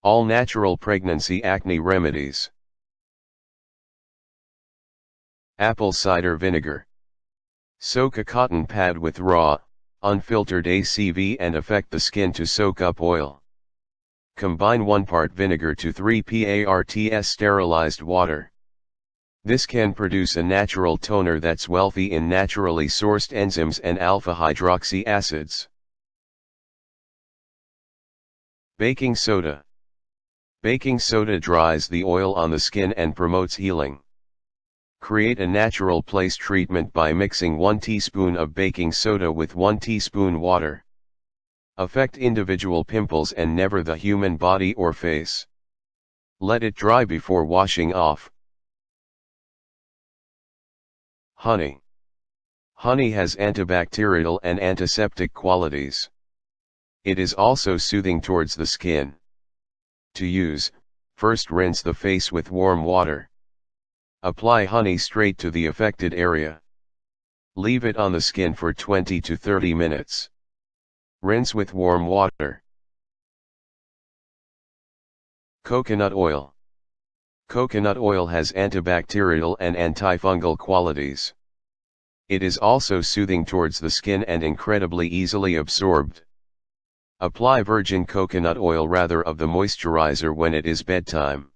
All natural pregnancy acne remedies. Apple cider vinegar. Soak a cotton pad with raw, unfiltered ACV and affect the skin to soak up oil. Combine 1 part vinegar to 3 parts sterilized water. This can produce a natural toner that's wealthy in naturally sourced enzymes and alpha hydroxy acids. Baking soda. Baking soda dries the oil on the skin and promotes healing. Create a natural place treatment by mixing 1 teaspoon of baking soda with 1 teaspoon water. Affect individual pimples and never the human body or face. Let it dry before washing off. Honey. Honey has antibacterial and antiseptic qualities. It is also soothing towards the skin. To use, first rinse the face with warm water. Apply honey straight to the affected area. Leave it on the skin for 20 to 30 minutes. Rinse with warm water. Coconut oil. Coconut oil has antibacterial and antifungal qualities. It is also soothing towards the skin and incredibly easily absorbed. Apply virgin coconut oil rather of the moisturizer when it is bedtime.